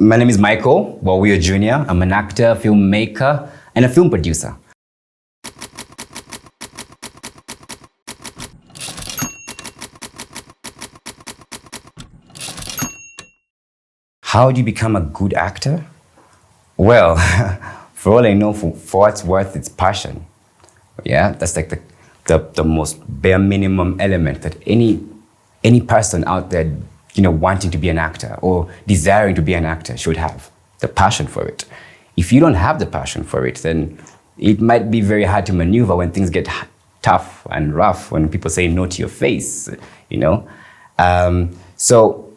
My name is Michael Wawuyo Jr. I'm an actor, filmmaker, and a film producer. How do you become a good actor? Well, for all I know, for what's worth, it's passion. Yeah, that's like the most bare minimum element that any person out there, wanting to be an actor or desiring to be an actor should have, the passion for it. If you don't have the passion for it, then it might be very hard to maneuver when things get tough and rough, when people say no to your face, So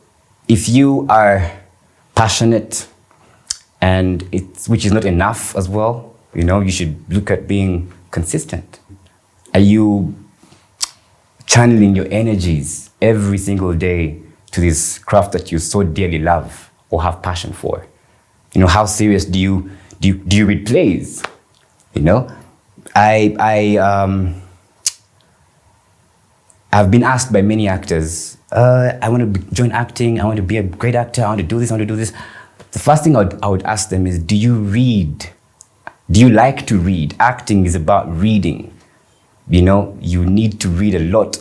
if you are passionate, and which is not enough as well, you should look at being consistent. Are you channeling your energies every single day to this craft that you so dearly love or have passion for? How serious do you read plays? I've been asked by many actors, I want to join acting, I want to be a great actor, I want to do this, I want to do this. The first thing I would ask them is, do you read? Do you like to read? Acting is about reading. You need to read a lot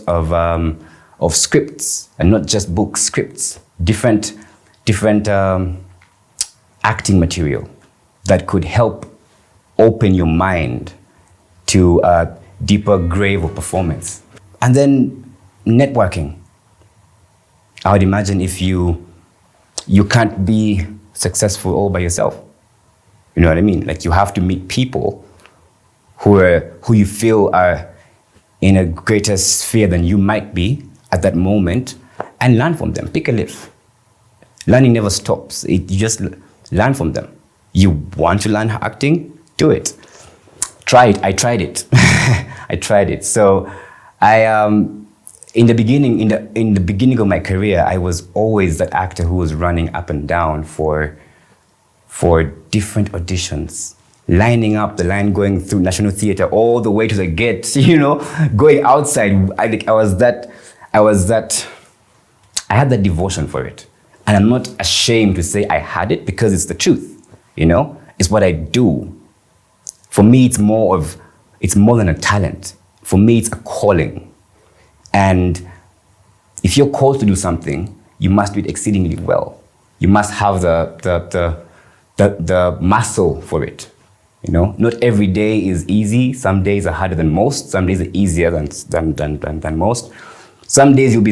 of scripts, and not just books, scripts, different acting material that could help open your mind to a deeper grave of performance. And then networking. I would imagine if you can't be successful all by yourself. You know what I mean? Like, you have to meet people who you feel are in a greater sphere than you might be at that moment, and learn from them. Pick a lift. Learning never stops. You just learn from them. You want to learn acting? Do it. Try it. I tried it. I tried it. So in the beginning of my career, I was always that actor who was running up and down for different auditions, lining up the line, going through National Theatre all the way to the gate, going outside. I had that devotion for it. And I'm not ashamed to say I had it, because it's the truth, It's what I do. For me, it's more than a talent. For me, it's a calling. And if you're called to do something, you must do it exceedingly well. You must have the muscle for it. Not every day is easy. Some days are harder than most. Some days are easier than most. Some days you'll be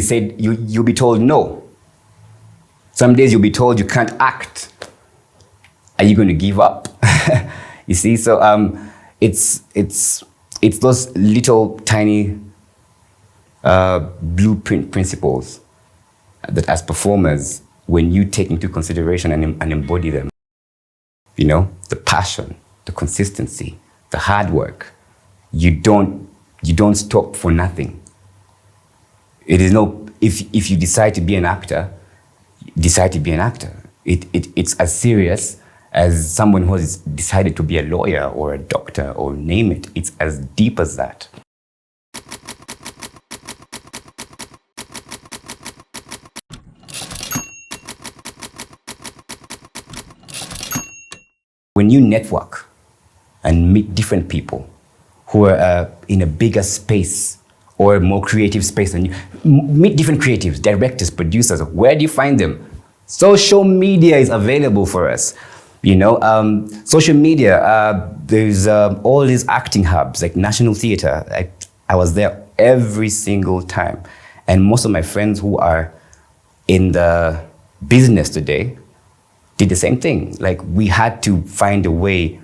told no. Some days you'll be told you can't act. Are you going to give up? You see, so it's those little tiny blueprint principles that, as performers, when you take into consideration and embody them, the passion, the consistency, the hard work, you don't stop for nothing. It is if you decide to be an actor, decide to be an actor. It's as serious as someone who has decided to be a lawyer or a doctor, or name it. It's as deep as that. When you network and meet different people who are in a bigger space or a more creative space than you, meet different creatives, directors, producers, where do you find them? Social media is available for us. Social media, there's all these acting hubs, like National Theatre. I was there every single time. And most of my friends who are in the business today did the same thing. Like, we had to find a way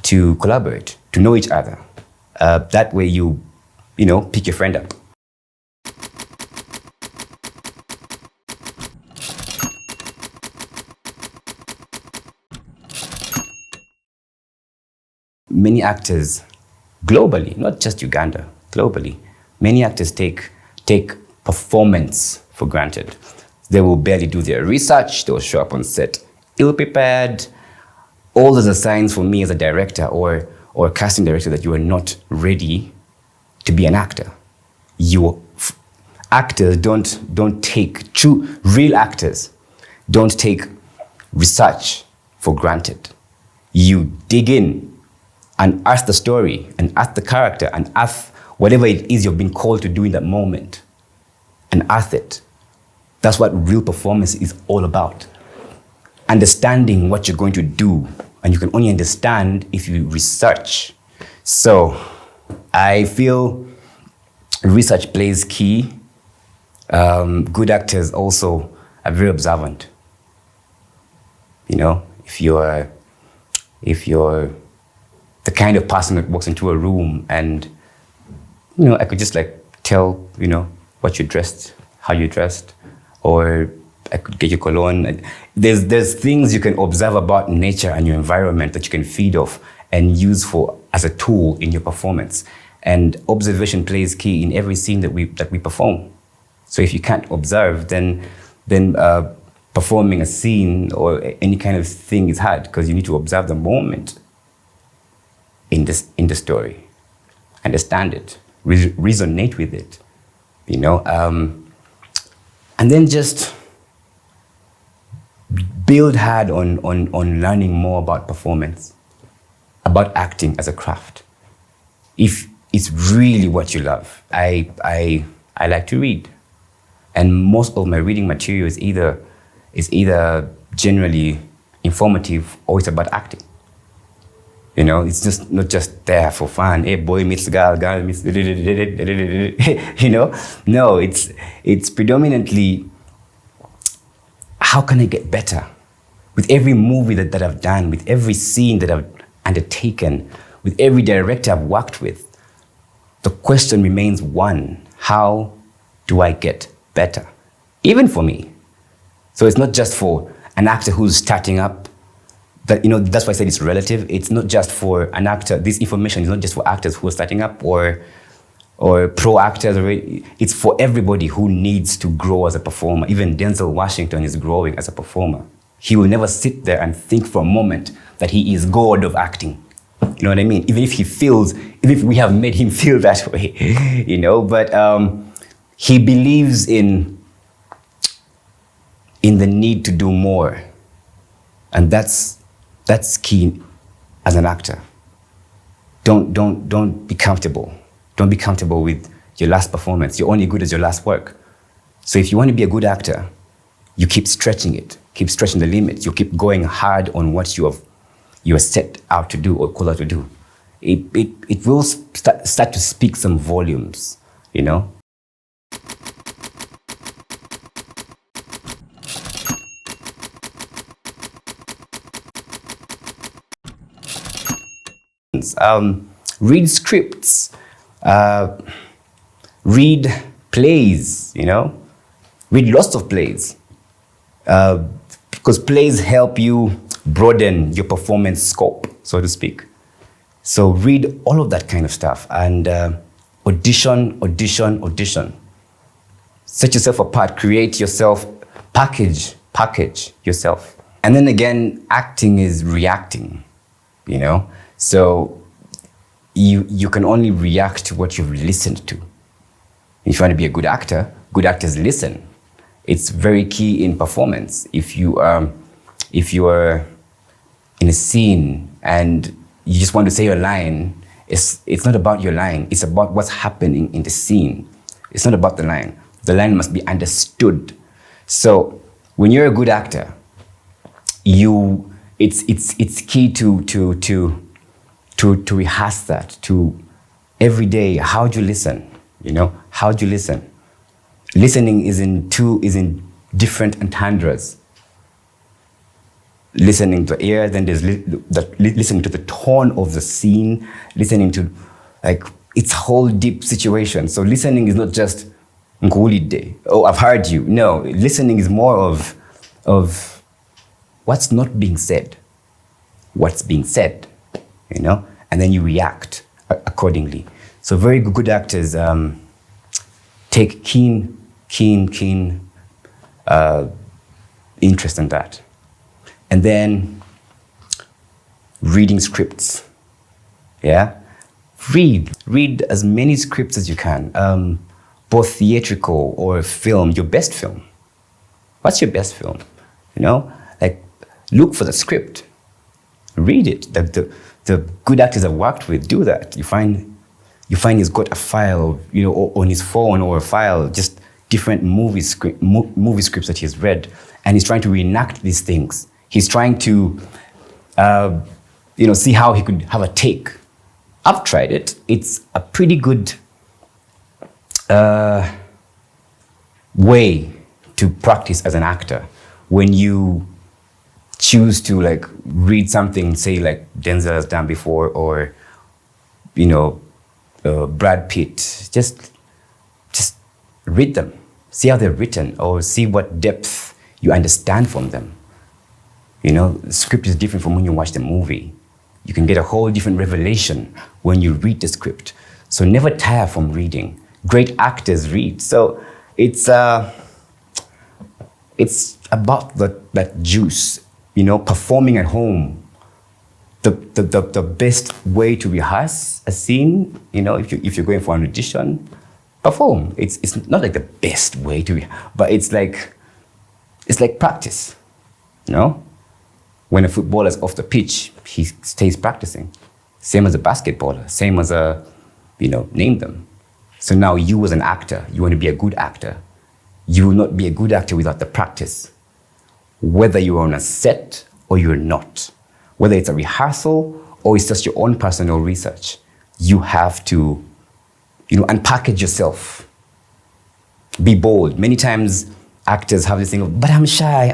to collaborate, to know each other. That way you pick your friend up. Many actors globally, not just Uganda, globally, many actors take performance for granted. They will barely do their research. They'll show up on set ill-prepared. All those are signs for me as a director or a casting director that you are not ready to be an actor. Actors don't take, real actors don't take research for granted. You dig in and ask the story and ask the character and ask whatever it is you've been called to do in that moment and ask it. That's what real performance is all about. Understanding what you're going to do, and you can only understand if you research. So I feel research plays key. Good actors also are very observant. You know, if you're the kind of person that walks into a room and, you know, I could just like tell, you know, what you dressed, how you dressed, or I could get your cologne. There's things you can observe about nature and your environment that you can feed off and use as a tool in your performance. And observation plays key in every scene that we perform. So if you can't observe, then performing a scene or any kind of thing is hard, because you need to observe the moment in the story, understand it, resonate with it, you know, and then just build hard on learning more about performance, about acting as a craft. If it's really what you love, I like to read, and most of my reading material is either generally informative or it's about acting. You know, it's just not just there for fun. Hey, boy meets girl, girl meets, you know. No, it's predominantly how can I get better? With every movie that I've done, with every scene that I've undertaken, with every director I've worked with, the question remains one: how do I get better? Even for me. So it's not just for an actor who's starting up. That, you know, that's why I said it's relative. It's not just for an actor. This information is not just for actors who are starting up or pro actors. It's for everybody who needs to grow as a performer. Even Denzel Washington is growing as a performer. He will never sit there and think for a moment that he is God of acting. You know what I mean? Even if we have made him feel that way, you know, but he believes in the need to do more. And that's key as an actor. Don't be comfortable. Don't be comfortable with your last performance. You're only good as your last work. So if you want to be a good actor, you keep stretching it, keep stretching the limits. You keep going hard on what you are set out to do or called out to do. It will start to speak some volumes, you know. Read scripts, read plays, you know, read lots of plays, because plays help you broaden your performance scope, so to speak. So read all of that kind of stuff and audition. Set yourself apart, create yourself, package yourself. And then again, acting is reacting, you know. So you can only react to what you've listened to. If you want to be a good actor, good actors listen. It's very key in performance. If you are in a scene and you just want to say your line, it's not about your line. It's about what's happening in the scene. It's not about the line. The line must be understood. So when you're a good actor, it's key to rehearse that, to every day. How do you listen? You know, how do you listen? Listening is in different entendres. Listening to ear, then there's listening to the tone of the scene, listening to, like, it's a whole deep situation. So listening is not just Nguli day. Oh, I've heard you. No, listening is more of what's not being said, what's being said, you know, and then you react accordingly. So very good actors take keen interest in that. And then reading scripts, yeah? Read as many scripts as you can, both theatrical or film, your best film. What's your best film? You know, like look for the script, read it. The good actors I've worked with do that. You find he's got a file, on his phone, or a file, just different movie scripts that he's read, and he's trying to reenact these things. He's trying to, see how he could have a take. I've tried it. It's a pretty good way to practice as an actor when you choose to read something, say like Denzel has done before, or Brad Pitt. Just read them, see how they're written, or see what depth you understand from them. The script is different from when you watch the movie. You can get a whole different revelation when you read the script. So never tire from reading. Great actors read. So it's about that juice, performing at home. The best way to rehearse a scene, if you're going for an audition, perform. It's not like the best way to but it's like practice, When a footballer is off the pitch, he stays practicing. Same as a basketballer, same as name them. So now you as an actor, you want to be a good actor. You will not be a good actor without the practice. Whether you're on a set or you're not. Whether it's a rehearsal or it's just your own personal research. You have to, unpackage yourself. Be bold. Many times actors have this thing of, but I'm shy.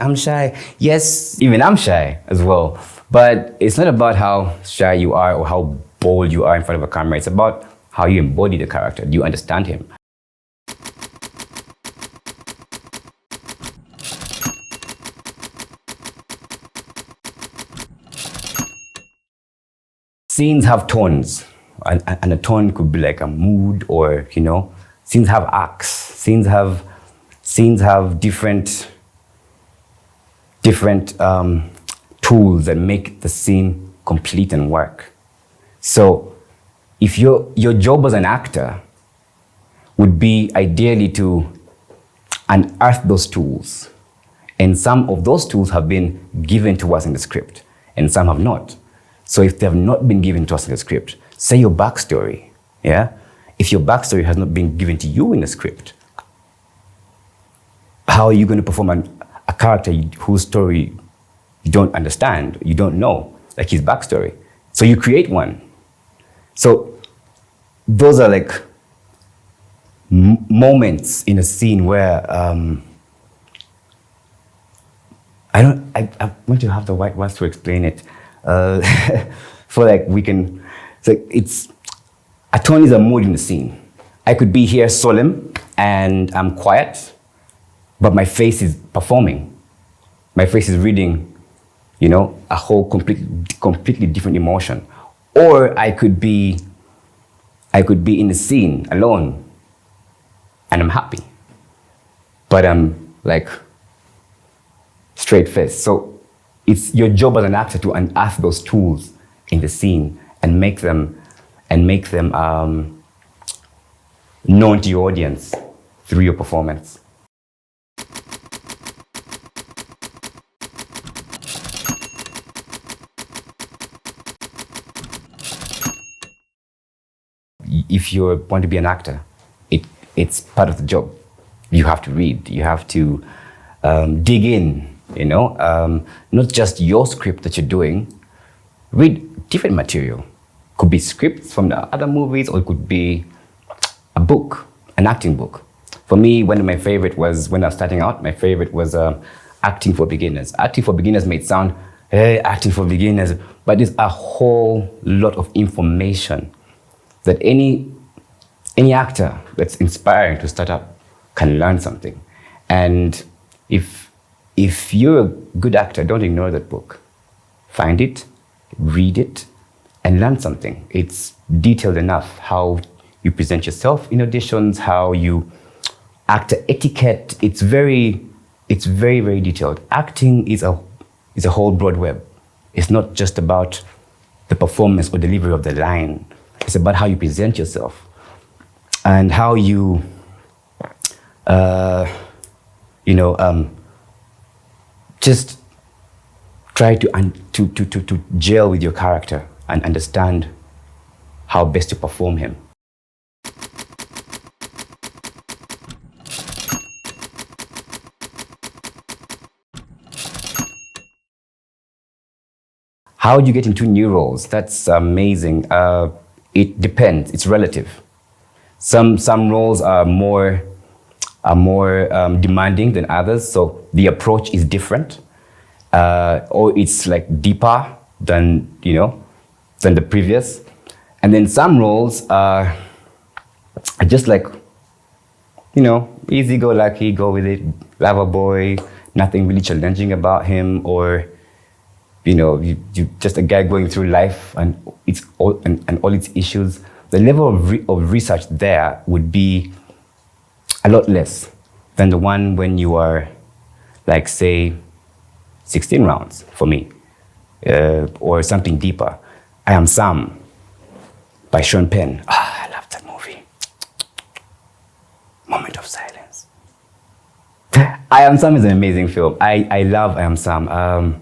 Yes, even I'm shy as well. But it's not about how shy you are or how bold you are in front of a camera. It's about how you embody the character. Do you understand him? Scenes have tones, and a tone could be like a mood, or scenes have arcs. Scenes have different tools that make the scene complete and work. So if your job as an actor would be ideally to unearth those tools, and some of those tools have been given to us in the script, and some have not. So if they have not been given to us in the script, say your backstory, yeah? If your backstory has not been given to you in the script, how are you going to perform a character whose story you don't understand, you don't know, like his backstory? So you create one. So those are like moments in a scene where I want to have the right words to explain it. So it's a tone is a mood in the scene. I could be here solemn and I'm quiet, but my face is performing. My face is reading, a whole completely different emotion. Or I could be in the scene alone and I'm happy, but I'm straight faced. So it's your job as an actor to unearth those tools in the scene and make them known to your audience through your performance. If you want to be an actor, it's part of the job. You have to read, you have to dig in, not just your script that you're doing. Read different material. Could be scripts from the other movies, or it could be a book, an acting book. For me, one of my favorite was, when I was starting out, my favorite was Acting for Beginners. Acting for Beginners may sound, hey, acting for beginners, but there's a whole lot of information that any actor that's inspiring to start up can learn something. And if you're a good actor, don't ignore that book. Find it, read it, and learn something. It's detailed enough how you present yourself in auditions, how you actor etiquette. It's very, very detailed. Acting is a whole broad web. It's not just about the performance or delivery of the line. It's about how you present yourself and how you, just try to gel with your character and understand how best to perform him. How do you get into new roles? That's amazing. It depends. It's relative. Some roles are more demanding than others, so the approach is different, or it's like deeper than than the previous. And then some roles are just like easy go lucky, go with it, lover boy, nothing really challenging about him, or you just a guy going through life and all its issues. The level of research there would be a lot less than the one when you are, like, say, 16 rounds for me, or something deeper. I Am Sam by Sean Penn. I love that movie. Moment of silence. I Am Sam is an amazing film. I love I Am Sam.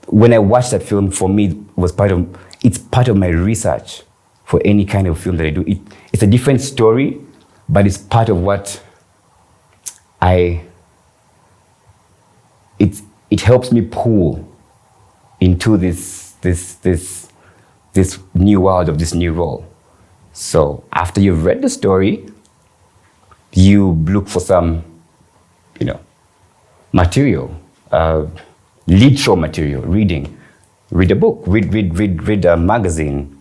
When I watched that film, for me, it's part of my research for any kind of film that I do. It's a different story, but it's part of what it helps me pull into this new world of this new role. So after you've read the story, you look for some, material, literal material, read a book, read a magazine,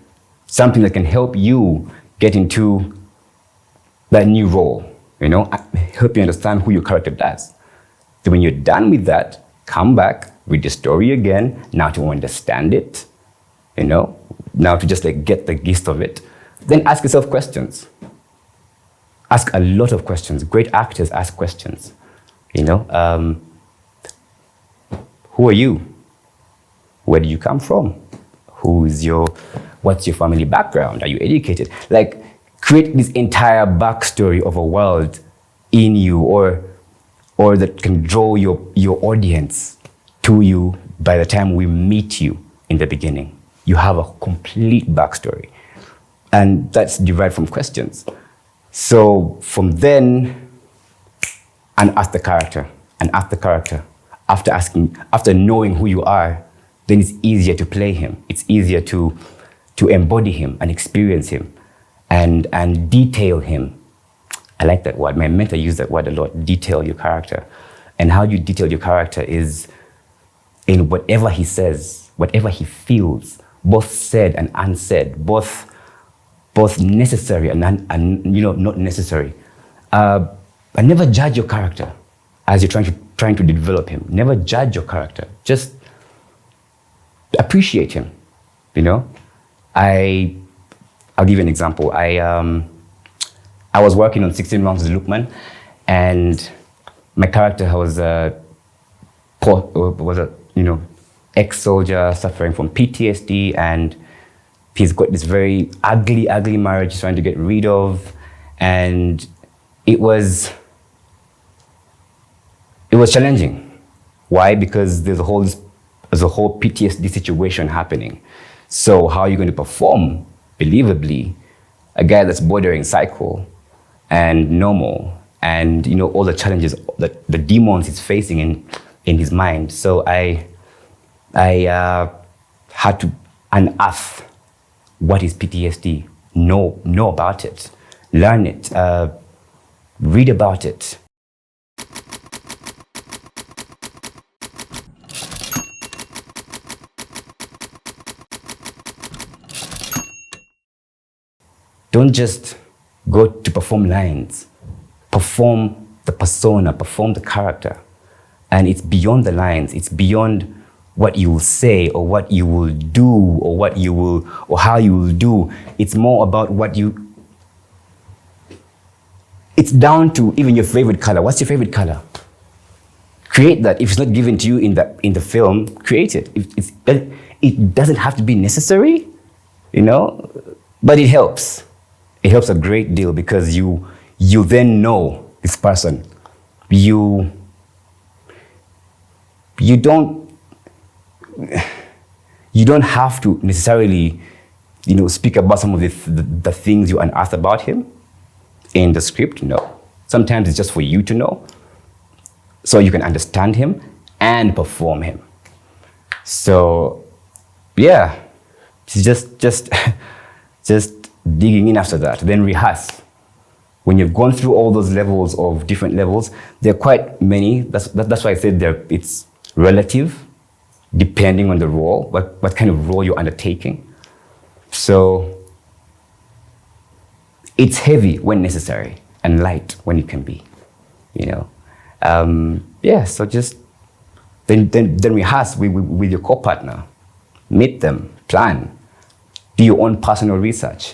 something that can help you get into that new role, help you understand who your character does. Then when you're done with that, come back, read the story again, now to understand it, now to just get the gist of it. Then ask yourself questions. Ask a lot of questions. Great actors ask questions, who are you? Where do you come from? What's your family background? Are you educated? Like, create this entire backstory of a world in you, or that can draw your audience to you by the time we meet you in the beginning. You have a complete backstory. And that's derived from questions. So from then, ask the character. After knowing who you are, then it's easier to play him. It's easier to embody him and experience him and detail him. I like that word. My mentor used that word a lot, detail your character. And how you detail your character is in whatever he says, whatever he feels, both said and unsaid, both necessary and not necessary. And never judge your character as you're trying to develop him. Never judge your character. Just appreciate him. I'll give you an example. I was working on 16 Rounds with Lukman, and my character was a ex-soldier suffering from PTSD, and he's got this very ugly marriage he's trying to get rid of, and it was challenging. Why? Because there's a whole PTSD situation happening. So how are you going to perform believably a guy that's bordering psycho and normal, and all the challenges, the demons he's facing in his mind? So I had to unearth what is PTSD, know about it, learn it, read about it. Don't just go to perform lines. Perform the persona, perform the character. And it's beyond the lines. It's beyond what you will say or what you will do or how you will do. It's more about it's down to even your favorite color. What's your favorite color? Create that. If it's not given to you in the film, create it. It doesn't have to be necessary, but it helps. It helps a great deal because you then know this person. you don't have to necessarily, speak about some of the things you unearth about him in the script. No. Sometimes it's just for you to know, so you can understand him and perform him. So, yeah, it's just digging in after that. Then rehearse. When you've gone through all those levels of different levels, there are quite many. That's why I said it's relative, depending on the role, what kind of role you're undertaking. So it's heavy when necessary and light when it can be, So just then rehearse with your co-partner, meet them, plan, do your own personal research,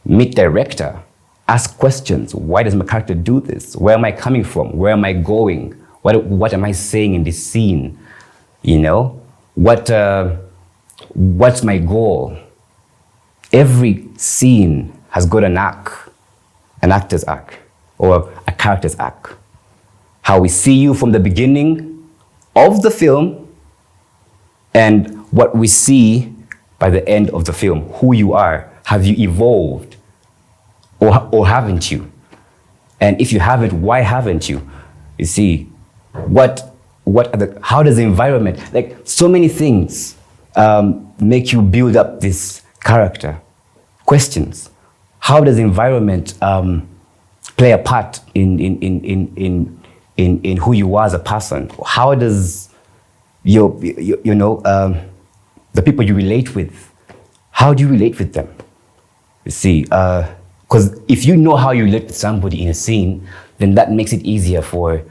meet director, ask questions. Why does my character do this? Where am I coming from? Where am I going? What am I saying in this scene? What's my goal? Every scene has got an arc, an actor's arc, or a character's arc. How we see you from the beginning of the film and what we see by the end of the film, who you are. Have you evolved or haven't you? And if you haven't, why haven't you? You see, how does the environment, like so many things make you build up this character? Questions. How does the environment play a part in who you are as a person? How does the people you relate with, how do you relate with them? You see, because if you know how you relate with somebody in a scene, then that makes it easier for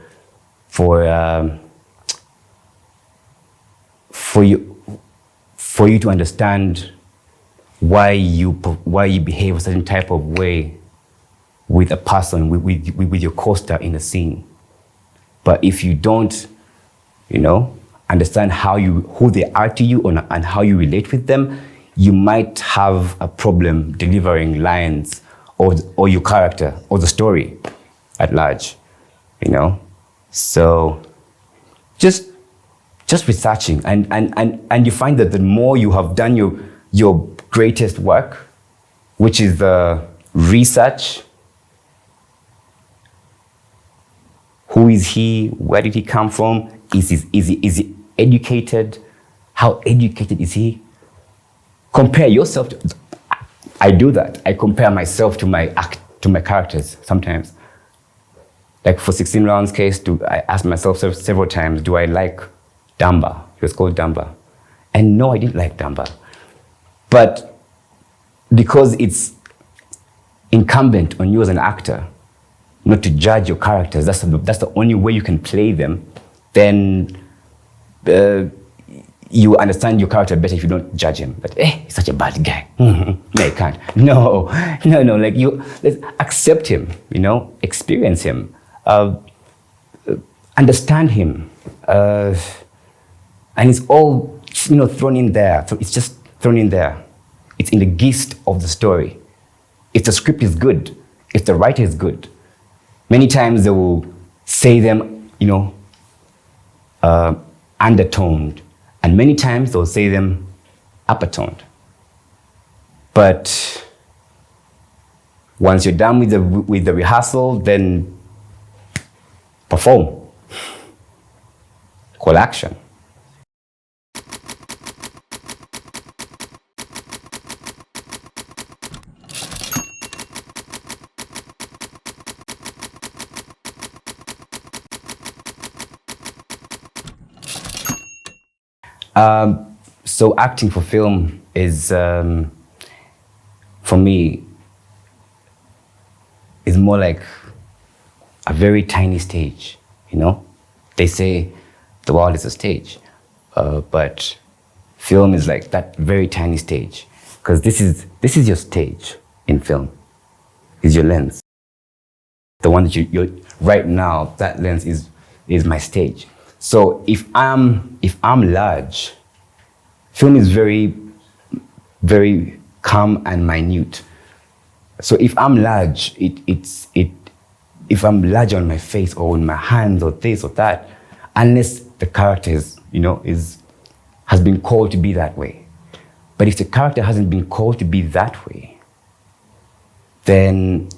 you to understand why you behave a certain type of way with a person, with your co-star in a scene. But if you don't, understand who they are to you and how you relate with them, you might have a problem delivering lines or your character or the story at large, So just researching and you find that the more you have done your greatest work, which is the research. Who is he? Where did he come from? Is he educated? How educated is he? Compare yourself to. I do that. I compare myself to my characters sometimes. Like for 16 Rounds case, I asked myself several times, do I like Damba? He was called Damba. And no, I didn't like Damba. But because it's incumbent on you as an actor not to judge your characters, that's the only way you can play them, then you understand your character better if you don't judge him. But he's such a bad guy. No, you can't. No. Like let's accept him. Experience him, understand him, and it's all thrown in there. So it's just thrown in there. It's in the gist of the story. If the script is good, if the writer is good, many times they will say them, undertoned. And many times they'll say them uppertoned. But once you're done with the rehearsal, then perform. Call action. So acting for film is, for me, is more like a very tiny stage, They say the world is a stage, but film is like that very tiny stage, because this is your stage in film, is your lens. The one that you're right now, that lens is my stage. So if I'm large, film is very, very calm and minute. So if I'm large, if I'm large on my face or on my hands or this or that, unless the character is has been called to be that way. But if the character hasn't been called to be that way, then,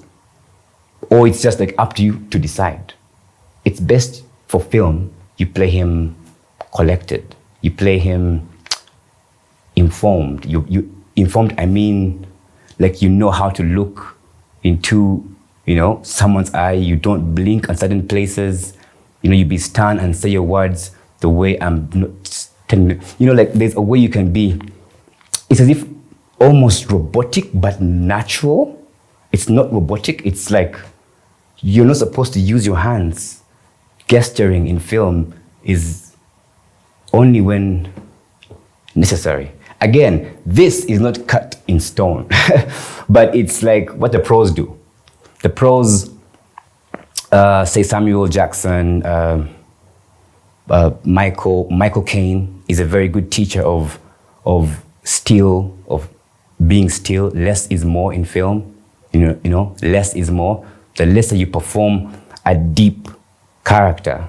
or it's just like up to you to decide. It's best for film, you play him collected. You play him informed. You informed, I mean, like you know how to look into, someone's eye. You don't blink at certain places. You be stunned and say your words the way I'm not telling you. Like there's a way you can be. It's as if almost robotic, but natural. It's not robotic. It's like you're not supposed to use your hands. Gesturing in film is only when necessary. Again, this is not cut in stone, but it's like what the pros do. The pros, say Samuel Jackson, Michael Caine is a very good teacher of being still. Less is more in film. Less is more. The lesser you perform a deep character,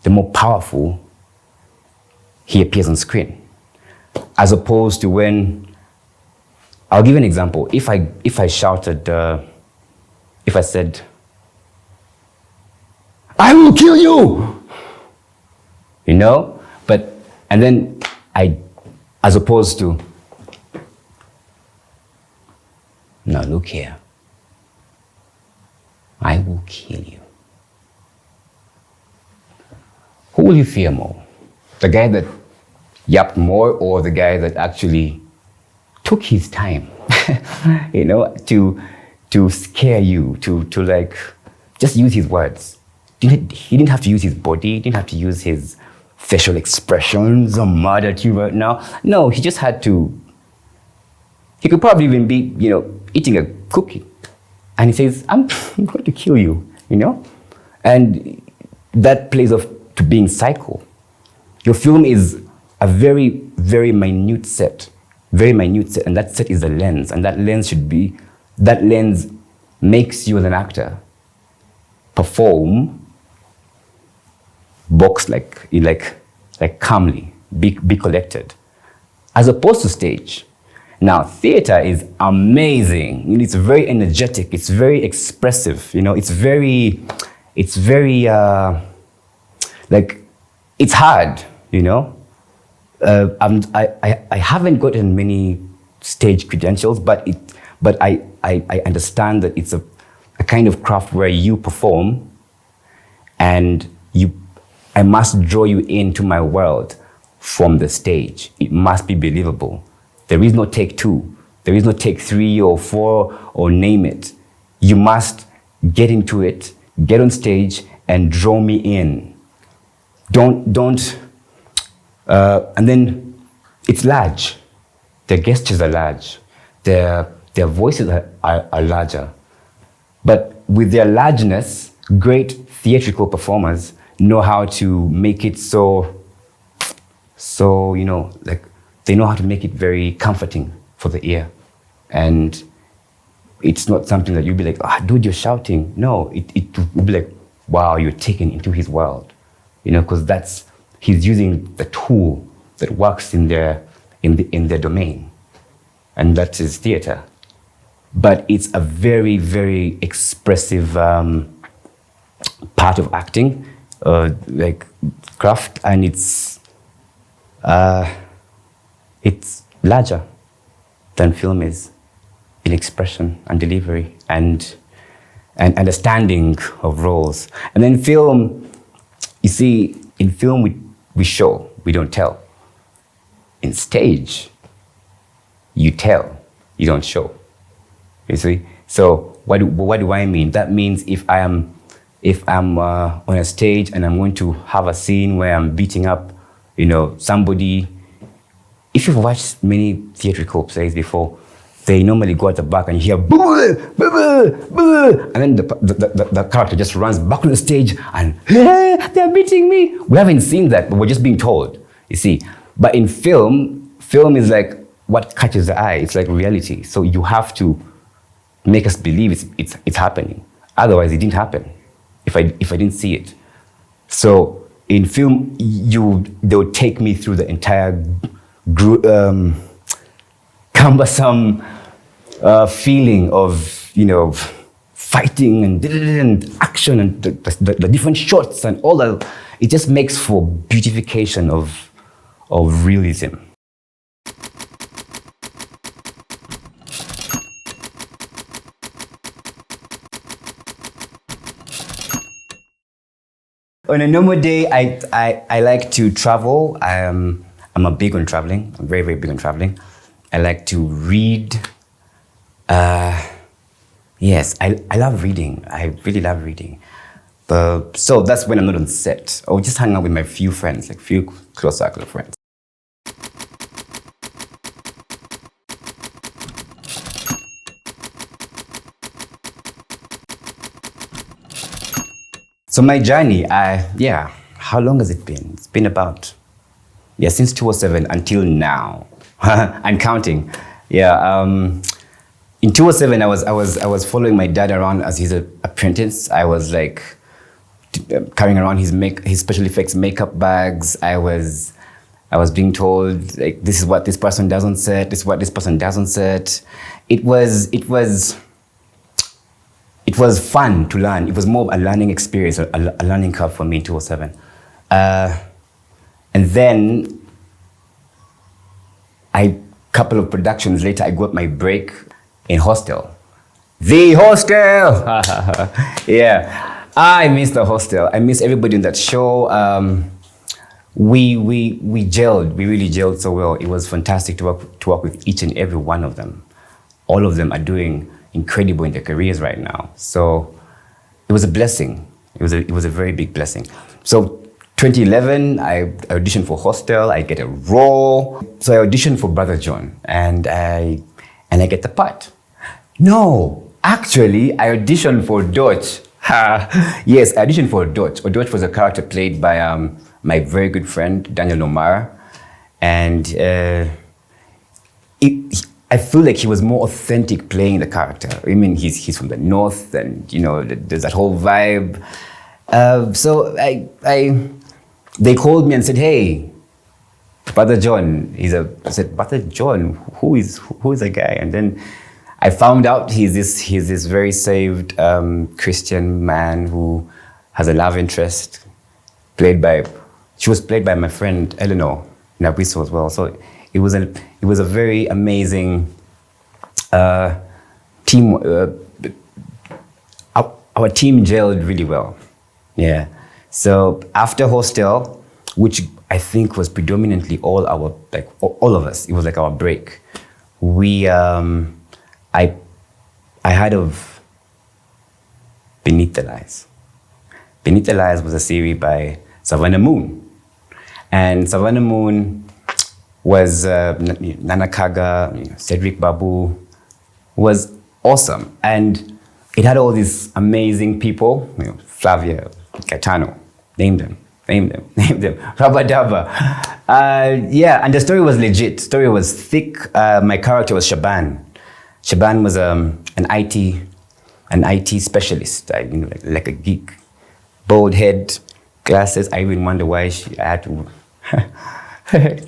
the more powerful he appears on screen. As opposed to when, I'll give you an example. If I shouted, if I said, "I will kill you," and then as opposed to, "Now look here, I will kill you." Who will you fear more? The guy that yapped more, or the guy that actually took his time, to scare you, to like just use his words. He didn't have to use his body. He didn't have to use his facial expressions. I'm mad at you right now. No, he just had to. He could probably even be, eating a cookie, and he says, "I'm going to kill you," and that plays off to being psycho. Your film is a very, very minute set, and that set is a lens, and that lens makes you as an actor perform, box like calmly, be collected, as opposed to stage. Now, theater is amazing. It's very energetic. It's very expressive. It's very, it's hard. I haven't gotten many stage credentials, but I understand that it's a kind of craft where you perform, and I must draw you into my world from the stage. It must be believable. There is no take 2. There is no take 3 or 4 or name it. You must get into it, get on stage, and draw me in. And then it's large. Their gestures are large. Their voices are larger. But with their largeness, great theatrical performers know how to make it so they know how to make it very comforting for the ear. And it's not something that you'll be like, dude, you're shouting. No, it will be like, wow, you're taken into his world. Because he's using the tool that works in their domain. And that is theater. But it's a very, very expressive part of acting, like craft, and it's larger than film is in expression and delivery and understanding of roles. And then film, you see, in film we show, we don't tell. In stage, you tell, you don't show. You see? So what do I mean? That means if I'm on a stage and I'm going to have a scene where I'm beating up, somebody. If you've watched many theatrical plays before, they normally go at the back and you hear boo, boo, boo, boo, and then the character just runs back on the stage and hey, they're beating me. We haven't seen that, but we're just being told. You see, but in film is like what catches the eye. It's like reality. So you have to make us believe it's happening. Otherwise, it didn't happen. If I didn't see it, so in film, they would take me through the entire cumbersome feeling of, fighting and action and the different shots and all that. It just makes for beautification of realism. On a normal day, I like to travel. I'm a big on traveling. I'm very, very big on traveling. I like to read. Yes, I love reading. I really love reading. So that's when I'm not on set. Or just hang out with my few friends, like few close circle of friends. So my journey, how long has it been? It's been about, since 2007 until now. I'm counting. In 2007, I was following my dad around as his apprentice. I was like carrying around his special effects makeup bags. I was being told, like, this is what this person does on set. This is what this person does on set. It was fun to learn. It was more of a learning experience, a learning curve for me in 2007. And then, couple of productions later, I got my break in Hostel. The Hostel! Yeah, I miss the Hostel. I miss everybody in that show. We gelled, we really gelled so well. It was fantastic to work with each and every one of them. All of them are doing incredible in their careers right now. So it was a blessing. It was a very big blessing. So 2011, I auditioned for Hostel. I get a role. So I auditioned for Brother John, and I get the part. No, actually, I auditioned for Dutch. Yes, I auditioned for Dutch. Dutch was a character played by my very good friend Daniel Omar, and I feel like he was more authentic playing the character. I mean, he's from the north, and there's that whole vibe. So they called me and said, "Hey, Brother John." I said, "Brother John, who is the guy?" And then I found out he's this very saved Christian man who has a love interest. She was played by my friend Eleanor Nabiso as well. So it was a very amazing team. Our team gelled really well. Yeah. So after Hostel, which I think was predominantly all of us, it was like our break. I heard of Beneath the Lies. Beneath the Lies was a series by Savannah Moon. And Savannah Moon was Nana Kaga, Cedric Babu, was awesome. And it had all these amazing people, Flavia, Gaetano, name them, Rabadaba. And the story was legit. The story was thick. My character was Shaban. Shaban was an IT specialist, like a geek. Bald head, glasses. I even wonder why I had to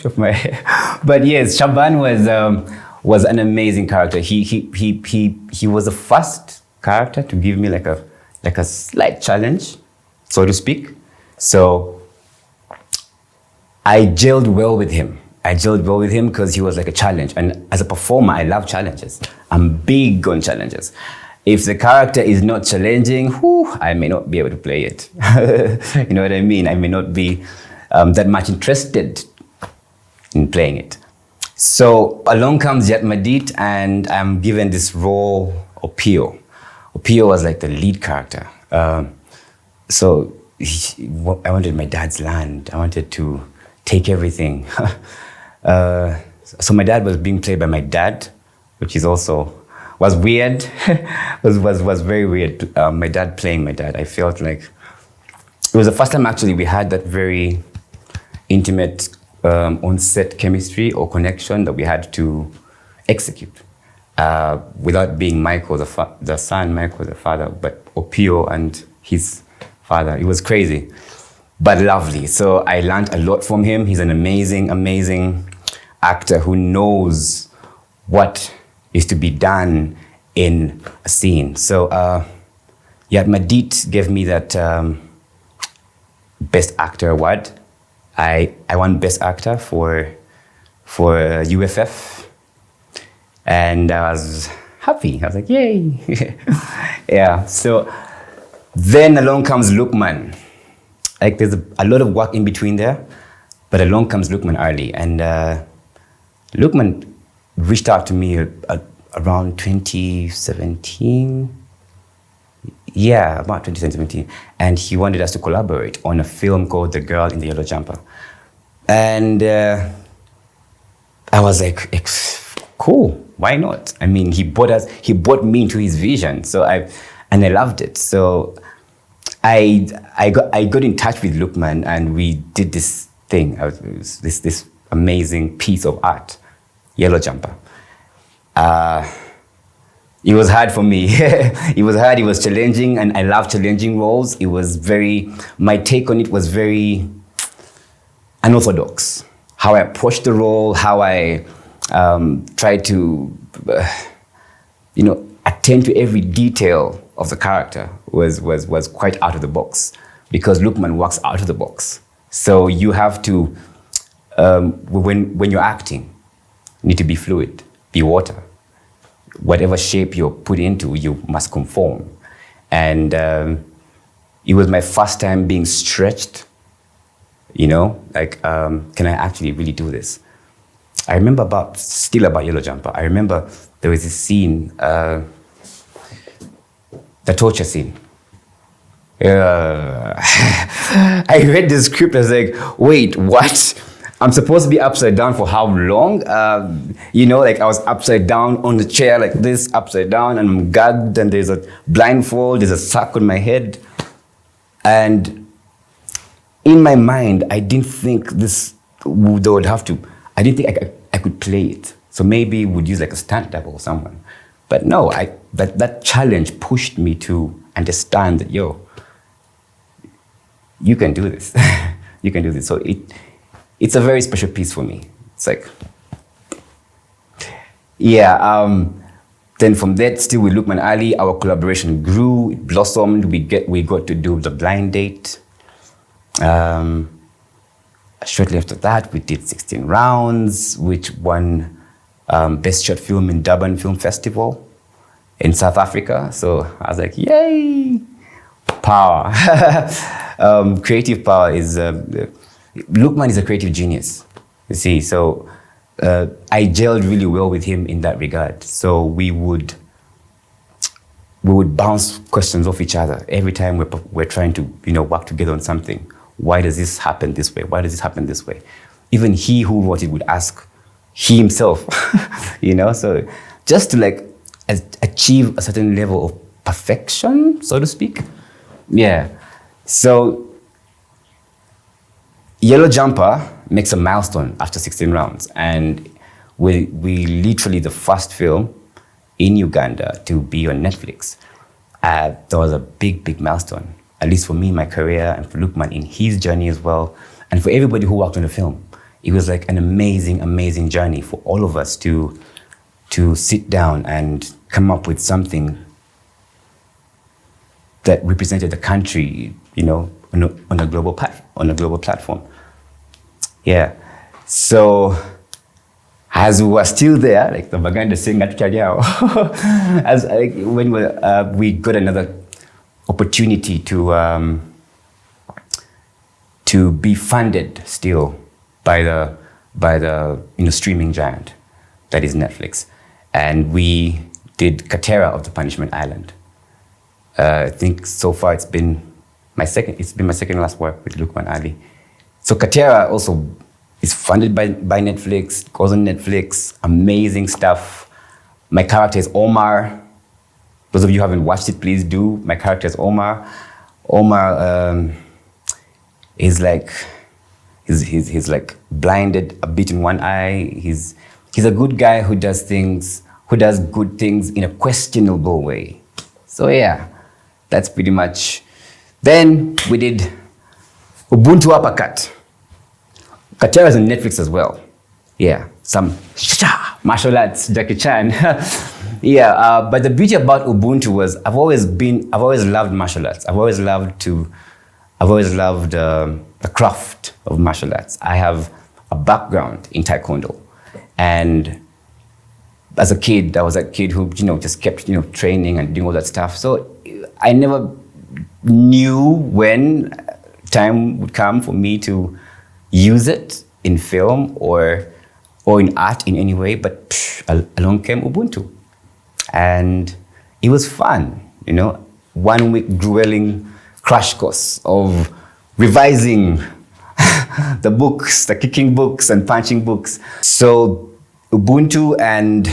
off my hair. But yes, Shaban was an amazing character. He was the first character to give me like a slight challenge, so to speak. So I gelled well with him. Because he was like a challenge. And as a performer, I love challenges. I'm big on challenges. If the character is not challenging, I may not be able to play it. You know what I mean? I may not be that much interested in playing it. So along comes Yat Madit, and I'm given this role, Opio. Opio was like the lead character. So I wanted my dad's land. I wanted to take everything. So my dad was being played by my dad, which was weird. was very weird. My dad playing my dad. I felt like it was the first time actually we had that very intimate on-set chemistry or connection that we had to execute without being Michael the son, Michael the father, but Opio and his father. It was crazy, but lovely. So I learned a lot from him. He's an amazing actor who knows what is to be done in a scene. So yeah, Madit gave me that Best Actor award. I won Best Actor for UFF, and I was happy. I was like, yay! Yeah. So then along comes Lukman. Like there's a lot of work in between there, but along comes Lukman early, and Lukman reached out to me around 2017. Yeah, about 2017. And he wanted us to collaborate on a film called The Girl in the Yellow Jumper. And I was like, cool, why not? I mean, he brought me into his vision. So I loved it. So I got in touch with Lukman, and we did this thing. It was this amazing piece of art, Yellow Jumper. It was hard for me. It was hard, it was challenging, and I love challenging roles. My take on it was very unorthodox. How I approached the role, how I tried to, attend to every detail of the character was quite out of the box, because Lukman works out of the box. So you have to, when you're acting, you need to be fluid, be water. Whatever shape you're put into, you must conform. And it was my first time being stretched, can I actually really do this? I remember about Yellow Jumper, I remember there was this scene, the torture scene. I read the script, I was like, wait, what? I'm supposed to be upside down for how long? I was upside down on the chair like this, upside down, and I'm gagged, and there's a blindfold, there's a sack on my head. And in my mind, I didn't think I didn't think I could play it. So maybe we'd use like a stunt double or someone. But no, that challenge pushed me to understand that, you can do this. You can do this. So it's a very special piece for me. It's like, yeah. Then from that, still with Lukman Ali, our collaboration grew, it blossomed. We got to do The Blind Date. Shortly after that, we did 16 Rounds, which won Best Short Film in Durban Film Festival in South Africa. So I was like, yay, power. Creative power is. Lukman is a creative genius, you see, so I gelled really well with him in that regard. So we would bounce questions off each other every time we're trying to work together on something. Why does this happen this way? Why does this happen this way? Even he who wrote it would ask he himself, so just to achieve a certain level of perfection, so to speak. Yeah, so Yellow Jumper makes a milestone after 16 Rounds, and we literally the first film in Uganda to be on Netflix. That was a big milestone, at least for me, my career, and for Lukman in his journey as well, and for everybody who worked on the film. It was like an amazing journey for all of us to sit down and come up with something that represented the country, on a global platform. Yeah. So as we were still there, like the Baganda saying, when we got another opportunity to be funded still by the streaming giant that is Netflix, and we did Katera of the Punishment Island. I think so far it's been my second last work with Lukman Ali. So Katera also is funded by Netflix, goes on Netflix, amazing stuff. My character is Omar. Those of you who haven't watched it, please do. My character is Omar. Omar is he's like blinded a bit in one eye. He's a good guy who does good things in a questionable way. So yeah, that's pretty much. Then we did Ubuntu Uppercut. Katera is on Netflix as well. Yeah. some martial arts, Jackie Chan. Yeah, but the beauty about Ubuntu was I've always loved martial arts. I've always loved the craft of martial arts. I have a background in Taekwondo, and as a kid, I was a kid who just kept training and doing all that stuff. So I never knew when time would come for me to use it in film or in art in any way, but along came Ubuntu. And it was fun, 1 week grueling crash course of revising the books, the kicking books and punching books. So Ubuntu, and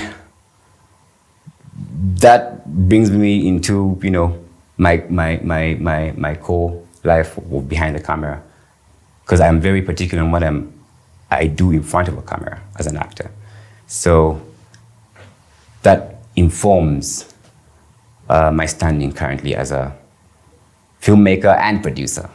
that brings me into, my core life behind the camera, because I'm very particular in what I do in front of a camera as an actor. So that informs my standing currently as a filmmaker and producer.